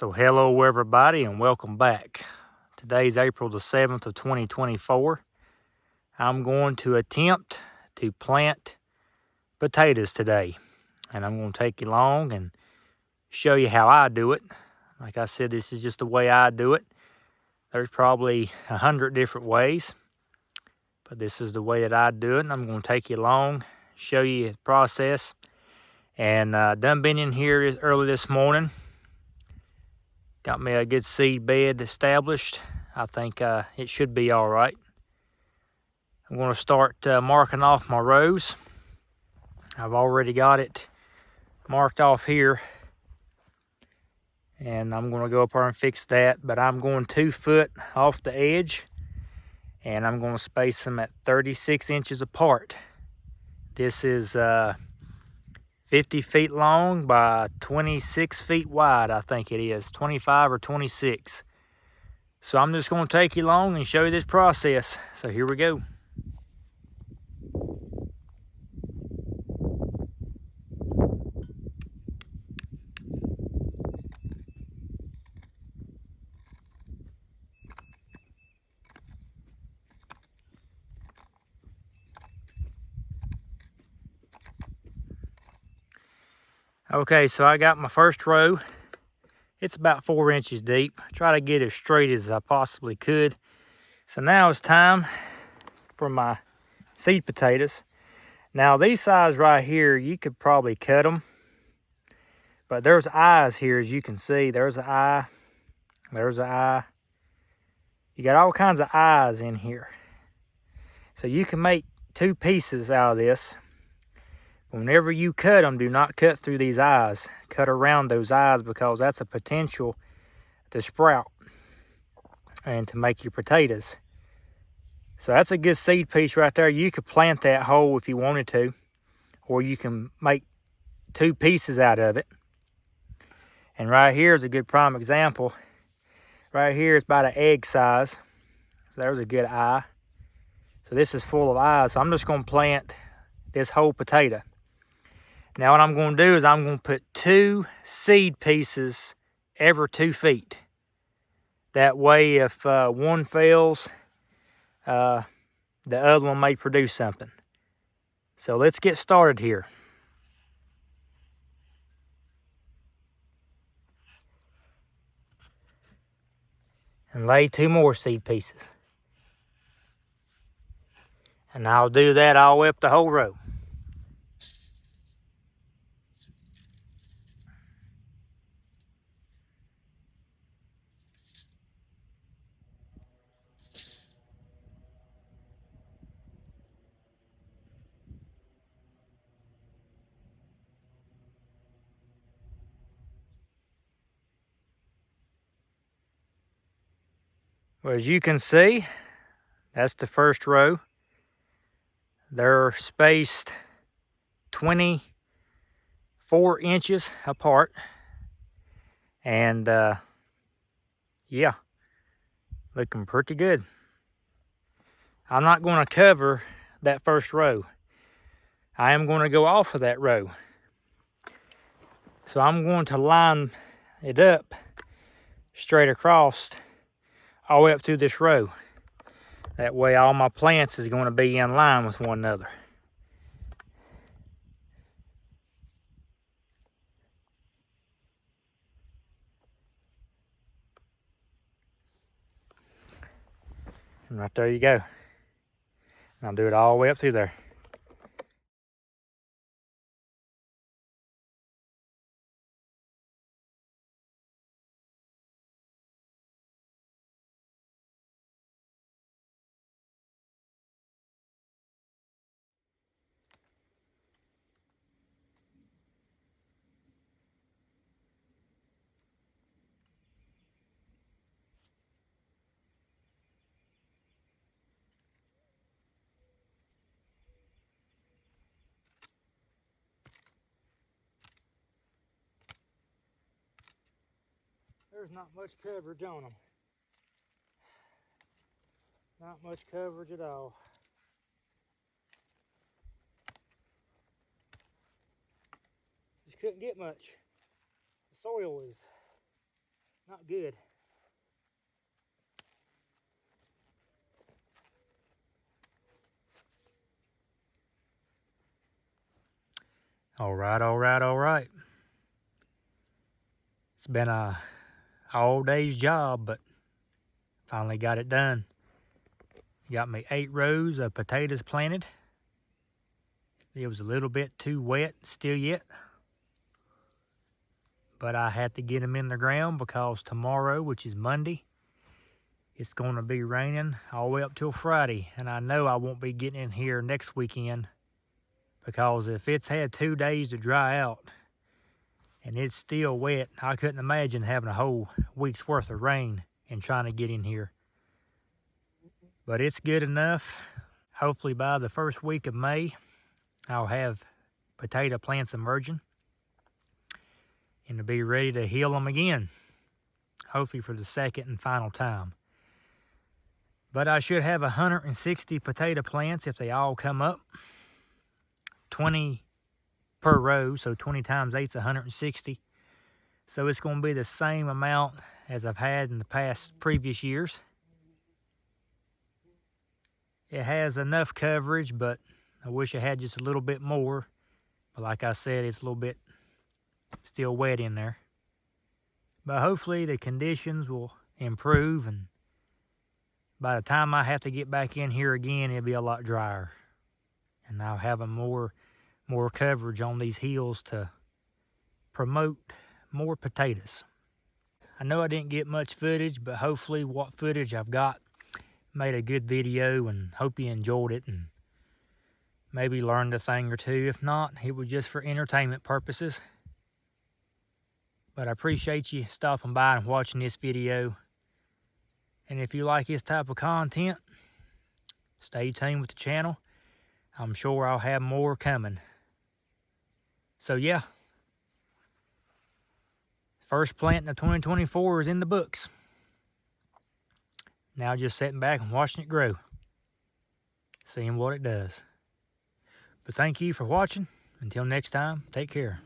So hello everybody and welcome back. Today's April the 7th of 2024. I'm going to attempt to plant potatoes today. And I'm going to take you along and show you how I do it. Like I said, this is just the way I do it. There's probably 100 different ways, but this is the way that I do it. And I'm going to take you along, show you the process. And done been in here early this morning. Got me a good seed bed established. I think it should be all right. I'm going to start marking off my rows. I've already got it marked off here. And I'm going to go up there and fix that. But I'm going 2 foot off the edge. And I'm going to space them at 36 inches apart. This is 50 feet long by 26 feet wide, I think it is. 25 or 26. So I'm just going to take you along and show you this process. So here we go. Okay, so I got my first row. It's about 4 inches deep. I try to get as straight as I possibly could. So now it's time for my seed potatoes. Now these size right here, you could probably cut them. But there's eyes here, as you can see. There's an eye. There's an eye. You got all kinds of eyes in here. So you can make 2 pieces out of this. Whenever you cut them, do not cut through these eyes. Cut around those eyes because that's a potential to sprout and to make your potatoes. So that's a good seed piece right there. You could plant that whole if you wanted to, or you can make 2 pieces out of it. And right here is a good prime example. Right here is about an egg size. So there's a good eye. So this is full of eyes. So I'm just going to plant this whole potato. Now what I'm going to do is I'm going to put 2 seed pieces every 2 feet. That way if one fails, the other one may produce something. So let's get started here. And lay 2 more seed pieces. And I'll do that all the way up the whole row. Well, as you can see, that's the first row. They're spaced 24 inches apart. And yeah, looking pretty good. I'm not going to cover that first row. I am going to go off of that row. So I'm going to line it up straight across all the way up through this row. That way all my plants is going to be in line with one another. And right there you go. And I'll do it all the way up through there. There's not much coverage on them. Not much coverage at all. Just couldn't get much. The soil is Not good. All right. It's been a all day's job, but finally got it done. Got me 8 rows of potatoes planted. It was a little bit too wet still yet, but I had to get them in the ground because tomorrow, which is Monday, it's going to be raining all the way up till Friday, and I know I won't be getting in here next weekend because if it's had 2 days to dry out and it's still wet, I couldn't imagine having a whole week's worth of rain and trying to get in here. But it's good enough. Hopefully by the first week of May, I'll have potato plants emerging and to be ready to heal them again, hopefully for the second and final time. But I should have 160 potato plants if they all come up. 20 per row, so 20 times 8 is 160. So it's going to be the same amount as I've had in the past previous years. It has enough coverage, but I wish I had just a little bit more. But like I said, it's a little bit still wet in there. But hopefully the conditions will improve, and by the time I have to get back in here again, it'll be a lot drier. And I'll have more coverage on these hills to promote more potatoes. I know I didn't get much footage, but hopefully what footage I've got made a good video, and hope you enjoyed it and maybe learned a thing or two. If not, it was just for entertainment purposes. But I appreciate you stopping by and watching this video. And if you like this type of content, stay tuned with the channel. I'm sure I'll have more coming. So yeah, first planting of 2024 is in the books. Now just sitting back and watching it grow, seeing what it does. But thank you for watching. Until next time, take care.